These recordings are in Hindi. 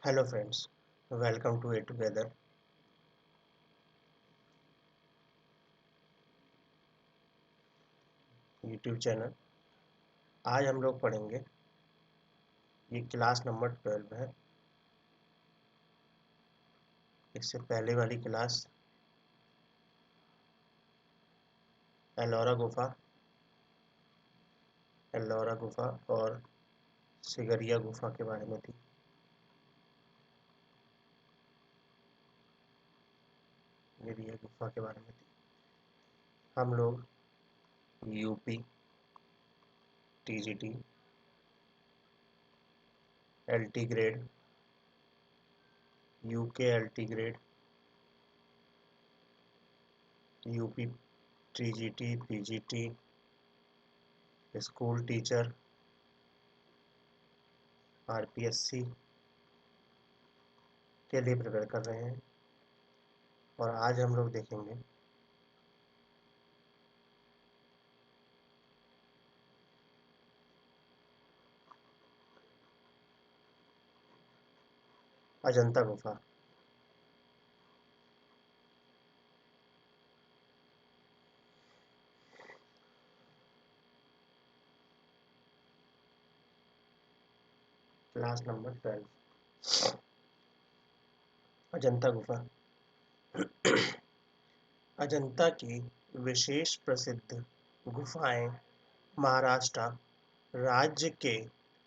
Hello friends, welcome to a together. YouTube channel. आज हम लोग पढ़ेंगे, ये क्लास नंबर 12 है। इससे पहले वाली क्लास एलोरा गुफा और सिगरिया गुफा के बारे में थी। सिगरिया गुफा के बारे में थी। हम लोग UP, TGT, LT grade, UK LT grade, UP TGT, PGT, school teacher, RPSC के लिए प्रिपेयर कर रहे हैं। और आज हम लोग देखेंगे अजंता गुफा। क्लास नंबर 12, अजंता गुफा। अजंता की विशेष प्रसिद्ध गुफाएं महाराष्ट्र राज्य के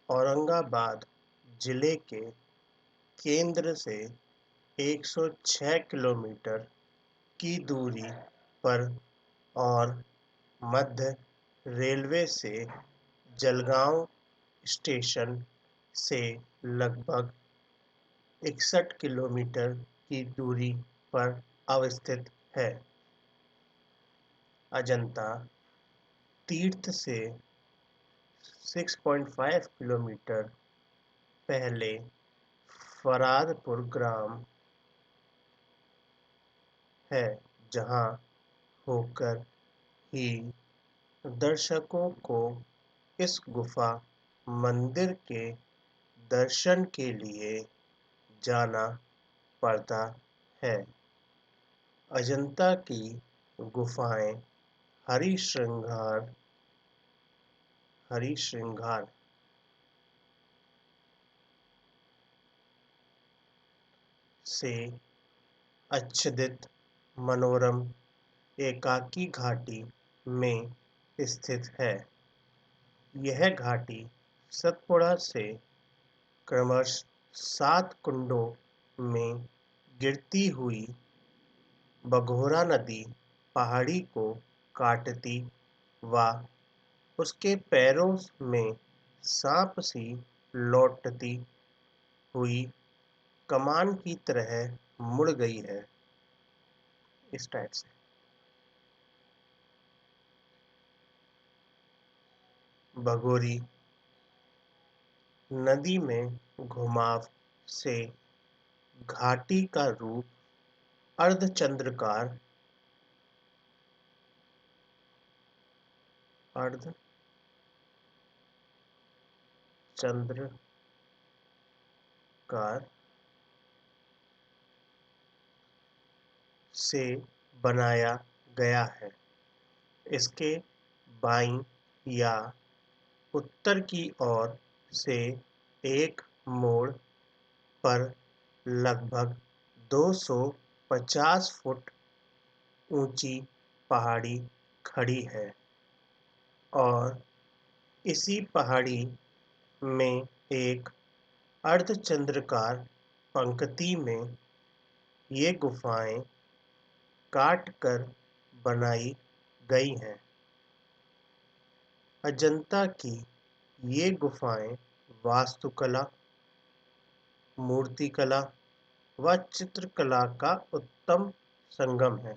औरंगाबाद जिले के केंद्र से 106 किलोमीटर की दूरी पर और मध्य रेलवे से जलगांव स्टेशन से लगभग 61 किलोमीटर की दूरी पर अवस्थित है। अजंता तीर्थ से 6.5 किलोमीटर पहले फरादपुर ग्राम है, जहाँ होकर ही दर्शकों को इस गुफा मंदिर के दर्शन के लिए जाना पड़ता है। अजंता की गुफाएं हरिश्रृंगार से आच्छादित मनोरम एकाकी घाटी में स्थित है। यह घाटी सतपुड़ा से क्रमशः 7 कुंडों में गिरती हुई बघोरा नदी पहाड़ी को काटती व उसके पैरों में सांप सी लौटती हुई कमान की तरह मुड़ गई है। इस टाइप से भगोरी नदी में घुमाव से घाटी का रूप अर्धचंद्राकार से बनाया गया है। इसके बाईं या उत्तर की ओर से एक मोड़ पर लगभग 250 फुट ऊंची पहाड़ी खड़ी है और इसी पहाड़ी में एक अर्धचंद्राकार पंक्ति में ये गुफाएं काट कर बनाई गई हैं। अजंता की ये गुफाएं वास्तुकला, मूर्तिकला व चित्रकला का उत्तम संगम है।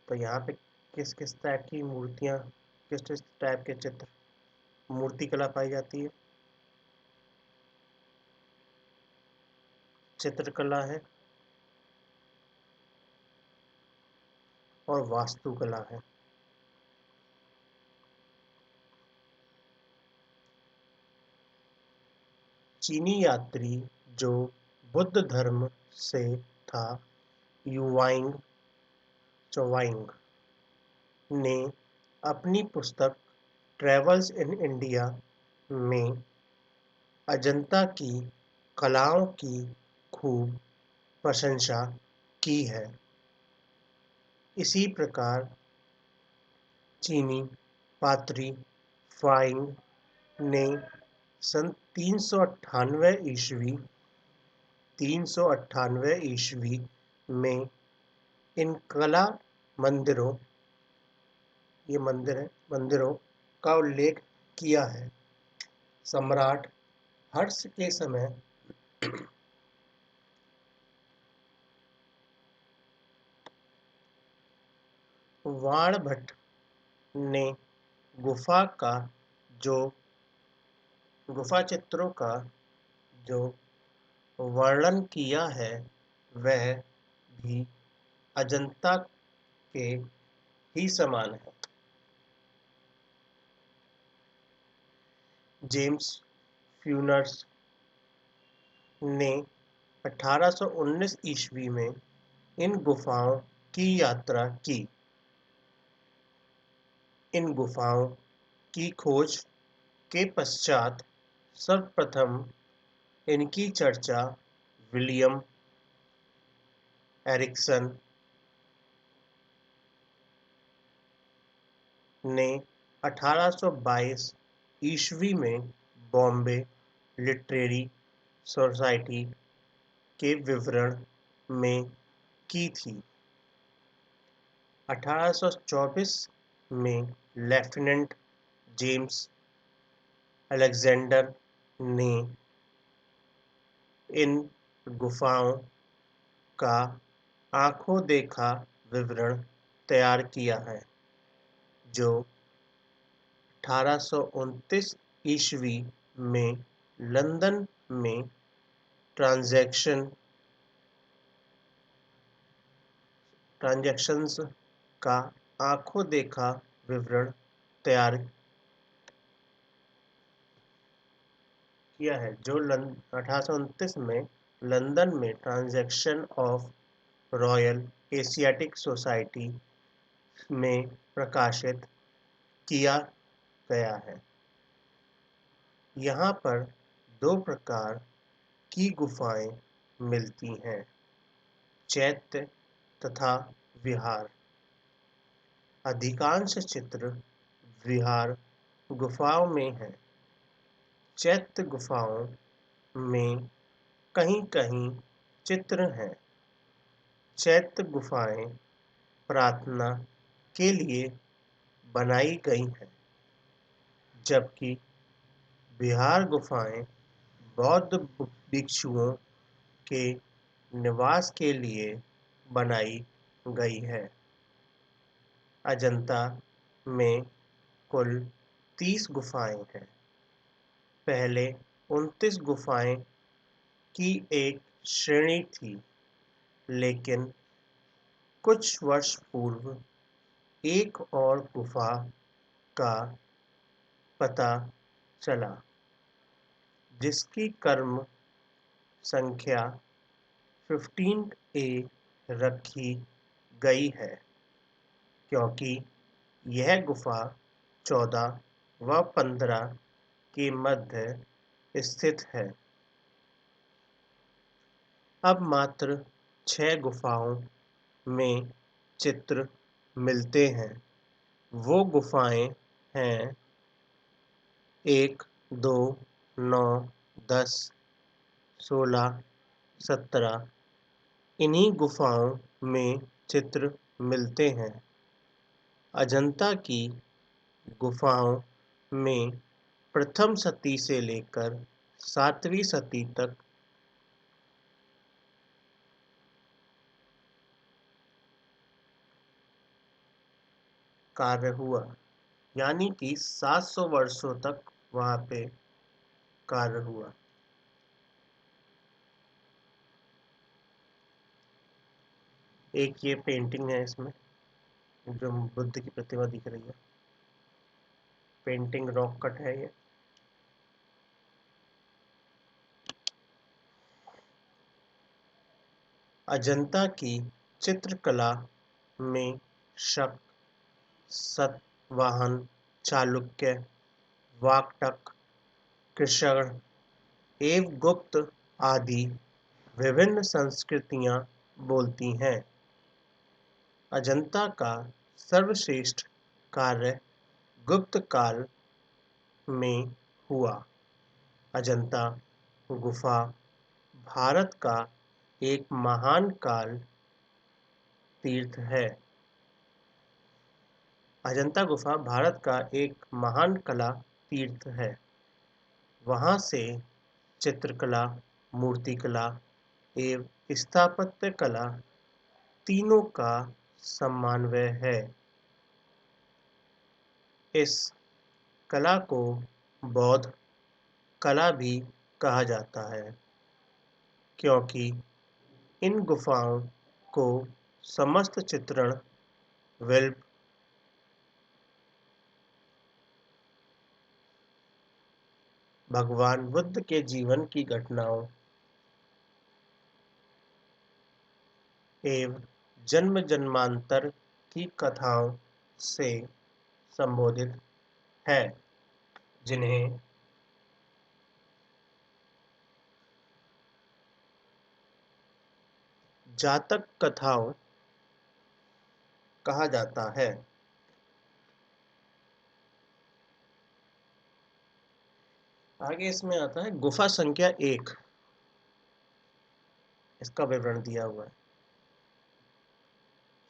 तो यहाँ पे किस किस टाइप की मूर्तियाँ, किस किस टाइप के चित्र, मूर्तिकला पाई जाती है? चित्रकला है और वास्तुकला है। चीनी यात्री जो बुद्ध धर्म से था, युवांग चोवांग ने अपनी पुस्तक ट्रैवल्स इन इंडिया में अजंता की कलाओं की खूब प्रशंसा की है। इसी प्रकार चीनी पात्री फ़ाइंग ने सन 398 ईस्वी में इन कला मंदिरों ये मंदिर है मंदिरों का उल्लेख किया है। सम्राट हर्ष के समय वाणभट्ट ने गुफा चित्रों का जो वर्णन किया है वह भी अजंता के ही समान है। जेम्स फ्यूनर्स ने 1819 ईस्वी में इन गुफाओं की यात्रा की। इन गुफाओं की खोज के पश्चात सर्वप्रथम इनकी चर्चा विलियम एरिक्सन ने 1822 ईस्वी में बॉम्बे लिटरेरी सोसाइटी के विवरण में की थी। 1824 में लेफ्टिनेंट जेम्स अलेक्जेंडर ने इन गुफाओं का आंखों देखा विवरण तैयार किया है, जो 1829 ईस्वी में लंदन में ट्रांजैक्शंस का आंखों देखा विवरण तैयार किया है, जो 1829 में लंदन में transaction of royal Asiatic society में प्रकाशित किया गया है। यहाँ पर दो प्रकार की गुफाएं मिलती हैं, चैत्य तथा विहार। अधिकांश चित्र विहार गुफाओं में हैं। चैत्य गुफाओं में कहीं-कहीं चित्र हैं। चैत्य गुफाएं प्रार्थना के लिए बनाई गई हैं, जबकि विहार गुफाएं बौद्ध भिक्षुओं के निवास के लिए बनाई गई है। अजंता में कुल 30 गुफाएं हैं। पहले 29 गुफाएं की एक श्रेणी थी, लेकिन कुछ वर्ष पूर्व एक और गुफा का पता चला, जिसकी क्रम संख्या 15A रखी गई है, क्योंकि यह गुफा 14 व 15 के मध्य स्थित है। अब मात्र 6 गुफाओं में चित्र मिलते हैं। वो गुफाएं हैं 1, 2, 9, 10, 16, 17। इन्हीं गुफाओं में चित्र मिलते हैं। अजंता की गुफाओं में प्रथम सदी से लेकर 7वीं सदी तक कार्य हुआ, यानी कि 700 वर्षों तक वहाँ पे कार्य हुआ। एक ये पेंटिंग है, इसमें जो बुद्ध की प्रतिमा दिख रही है, पेंटिंग रॉक कट है ये। अजंता की चित्रकला में शक, सातवाहन, चालुक्य, वाकाटक, कृष्ण एवं गुप्त आदि विभिन्न संस्कृतियां बोलती हैं। अजंता का सर्वश्रेष्ठ कार्य गुप्त काल में हुआ। अजंता गुफा भारत का एक महान काल तीर्थ है। अजंता गुफा भारत का एक महान कला तीर्थ है। वहाँ से चित्रकला, मूर्तिकला एवं स्थापत्य कला तीनों का समन्वय है। इस कला को बौद्ध कला भी कहा जाता है, क्योंकि इन गुफाओं को समस्त चित्रण, शिल्प, भगवान बुद्ध के जीवन की घटनाओं एवं जन्म जन्मांतर की कथाओं से संबोधित है, जिन्हें जातक कथाओं कहा जाता है। आगे इसमें आता है गुफा संख्या 1। इसका विवरण दिया हुआ है।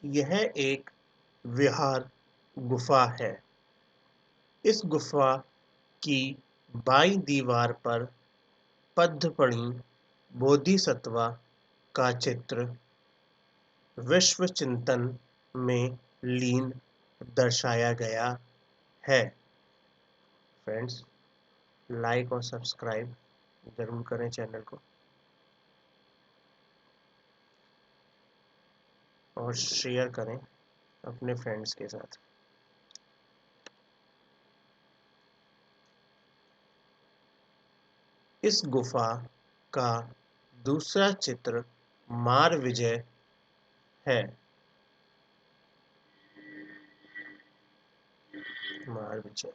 यह एक विहार गुफा है। इस गुफा की बाईं दीवार पर पद्मपणि बोधिसत्व का चित्र विश्व चिंतन में लीन दर्शाया गया है। फ्रेंड्स, लाइक और सब्सक्राइब जरूर करें चैनल को, और शेयर करें अपने फ्रेंड्स के साथ। इस गुफा का दूसरा चित्र मार विजय है। मार विजय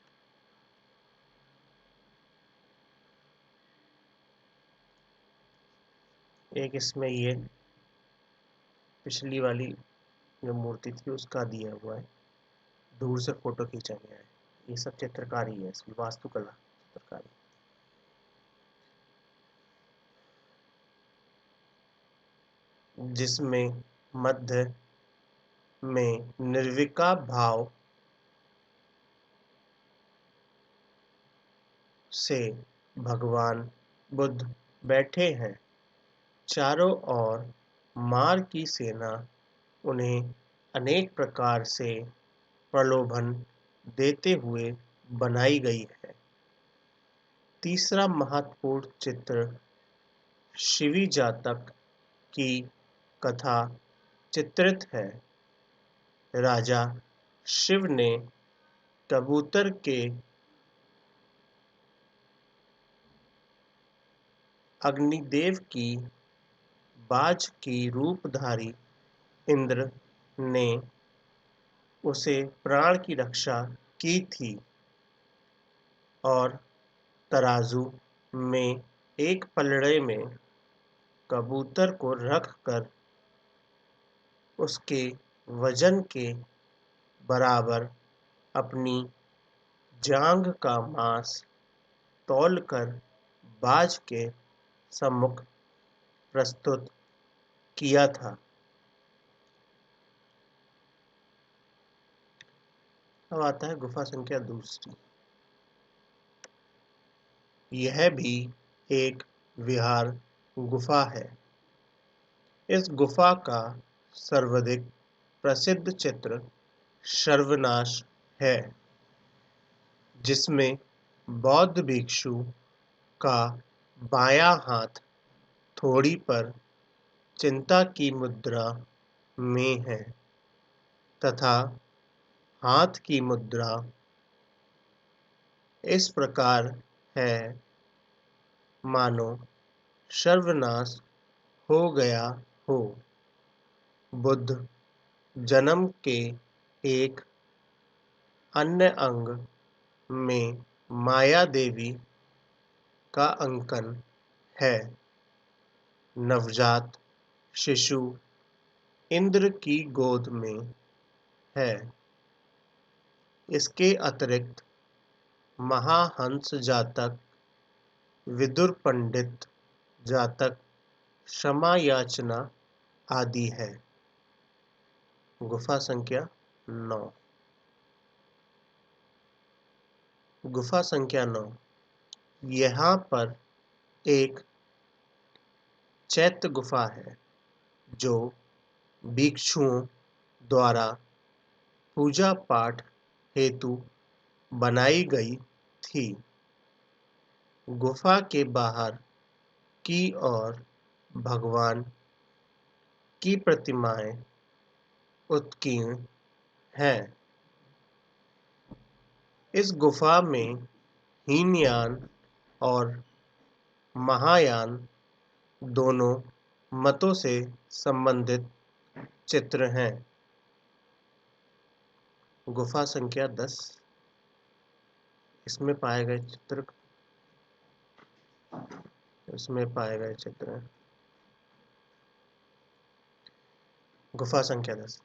एक इसमें ये पिछली वाली जो मूर्ति थी उसका दिया हुआ है, दूर से फोटो खींचा गया है। ये सब चित्रकारी है, इसकी वास्तुकला चित्रकारी। जिसमें मध्य में निर्विकार भाव से भगवान बुद्ध बैठे हैं। चारों ओर मार की सेना उन्हें अनेक प्रकार से प्रलोभन देते हुए बनाई गई है। तीसरा महत्वपूर्ण चित्र शिवी जातक की कथा चित्रित है। राजा शिव ने कबूतर के अग्निदेव की बाज की रूपधारी इंद्र ने उसे प्राण की रक्षा की थी, और तराजू में एक पलड़े में कबूतर को रखकर उसके वजन के बराबर अपनी जांघ का मांस तौलकर बाज के सम्मुख प्रस्तुत किया था। अब आता है गुफा संख्या 2। यह भी एक विहार गुफा है। इस गुफा का सर्वाधिक प्रसिद्ध चित्र सर्वनाश है, जिसमें बौद्ध भिक्षु का बायां हाथ थोड़ी पर चिंता की मुद्रा में है, तथा हाथ की मुद्रा इस प्रकार है मानो सर्वनाश हो गया हो। बुद्ध जन्म के एक अन्य अंग में माया देवी का अंकन है। नवजात शिशु इंद्र की गोद में है। इसके अतिरिक्त महाहंस जातक, विदुर पंडित जातक, क्षमा याचना आदि है। गुफा संख्या 9। गुफा संख्या 9। यहाँ पर एक चैत्य गुफा है जो भिक्षुओं द्वारा पूजा पाठ हेतु बनाई गई थी। गुफा के बाहर की ओर भगवान की प्रतिमाएं उत्कीर्ण हैं। इस गुफा में हीनयान और महायान दोनों मतों से संबंधित चित्र हैं। गुफा संख्या 10। इसमें पाए गए चित्र गुफा संख्या 10।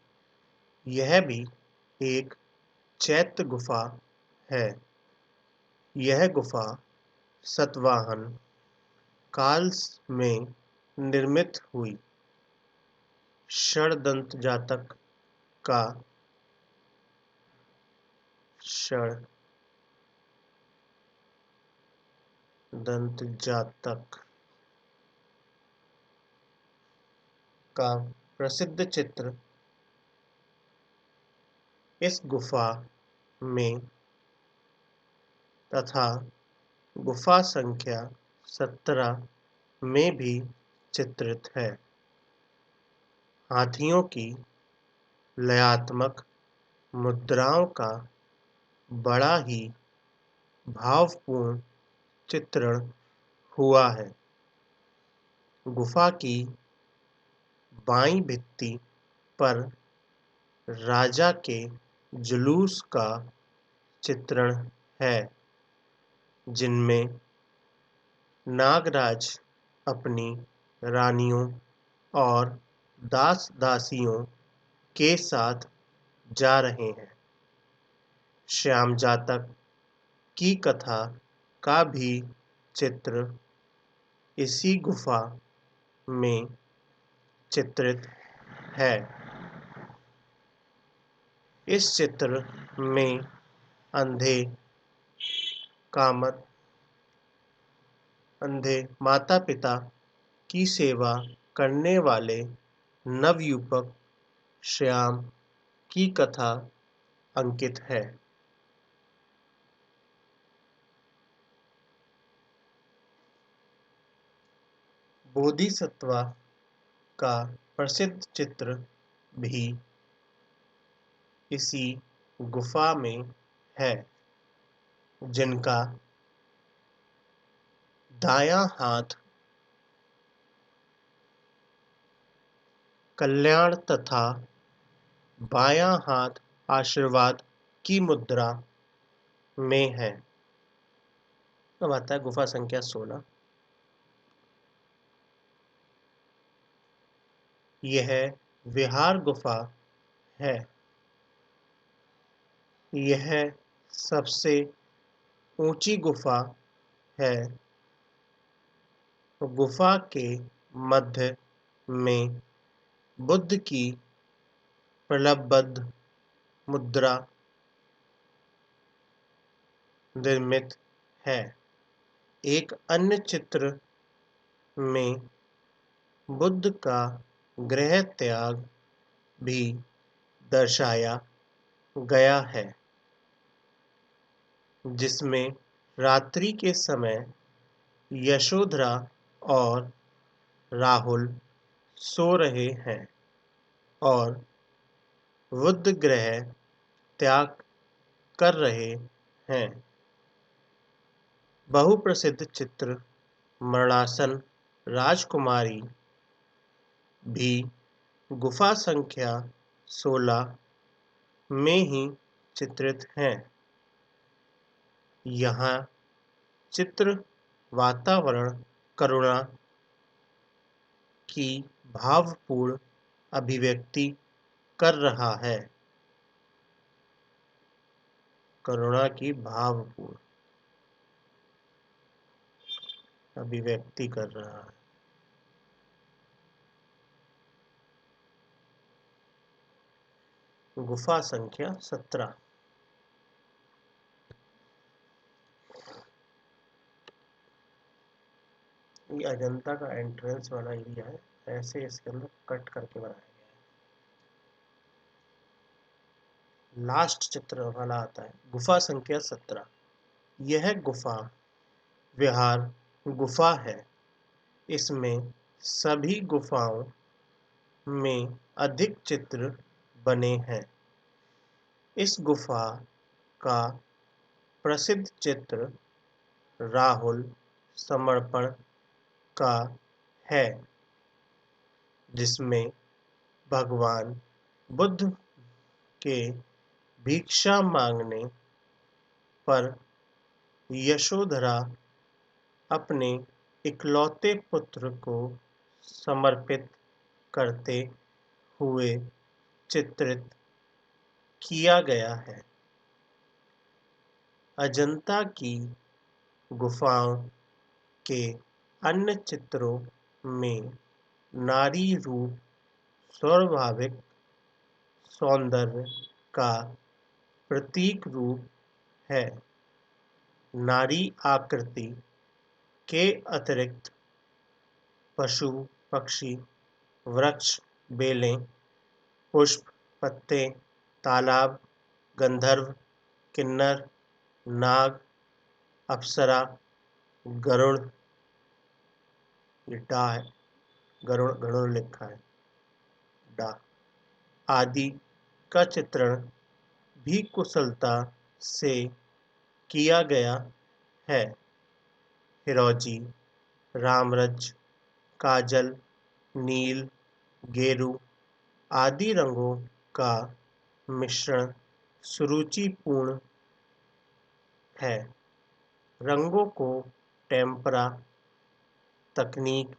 यह भी एक चैत्य गुफा है। यह गुफा सातवाहन काल में निर्मित हुई। षड़दंत जातक का प्रसिद्ध चित्र इस गुफा में तथा गुफा संख्या 17 में भी चित्रित है। हाथियों की लयात्मक मुद्राओं का बड़ा ही भावपूर्ण चित्रण हुआ है। गुफा की बाईं भित्ति पर राजा के जुलूस का चित्रण है, जिनमें नागराज अपनी रानियों और दास-दासियों के साथ जा रहे हैं। श्याम जातक की कथा का भी चित्र इसी गुफा में चित्रित है। इस चित्र में अंधे माता-पिता की सेवा करने वाले नवयुवक श्याम की कथा अंकित है। बोधिसत्व का प्रसिद्ध चित्र भी इसी गुफा में है, जिनका दायां हाथ कल्याण तथा बायां हाथ आशीर्वाद की मुद्रा में है। अब आता है गुफा संख्या 16। यह विहार गुफा है। यह सबसे ऊंची गुफा है। गुफा के मध्य में बुद्ध की प्रलब्ध मुद्रा निर्मित है। एक अन्य चित्र में बुद्ध का गृह त्याग भी दर्शाया गया है, जिसमें रात्रि के समय यशोधरा और राहुल सो रहे हैं और बुद्ध गृह त्याग कर रहे हैं। बहुप्रसिद्ध चित्र मरणासन राजकुमारी भी गुफा संख्या 16 में ही चित्रित हैं। यहाँ चित्र वातावरण करुणा की भावपूर्ण अभिव्यक्ति कर रहा है। करुणा की भावपूर्ण अभिव्यक्ति कर रहा है। गुफा संख्या 17। ये अजंता का एंट्रेंस वाला एरिया है, ऐसे इसके अंदर कट करके बनाया गया है। लास्ट चित्र वाला आता है गुफा संख्या 17। यह गुफा विहार गुफा है। इसमें सभी गुफाओं में अधिक चित्र बने हैं। इस गुफा का प्रसिद्ध चित्र राहुल समर्पण का है, जिसमें भगवान बुद्ध के भिक्षा मांगने पर यशोधरा अपने इकलौते पुत्र को समर्पित करते हुए चित्रित किया गया है। अजंता की गुफाओं के अन्य चित्रों में नारी रूप स्वाभाविक सौंदर्य का प्रतीक रूप है। नारी आकृति के अतिरिक्त पशु पक्षी वृक्ष बेलें पुष्प पत्ते तालाब गंधर्व किन्नर नाग अप्सरा गरुड़ ये डा है गरुड़ गरुड़ लिखा है डा आदि का चित्रण भी कुशलता से किया गया है। हिरोजी रामरज काजल नील गेरू आदि रंगों का मिश्रण सुरुचिपूर्ण है। रंगों को टेम्परा तकनीक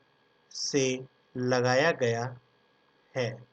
से लगाया गया है।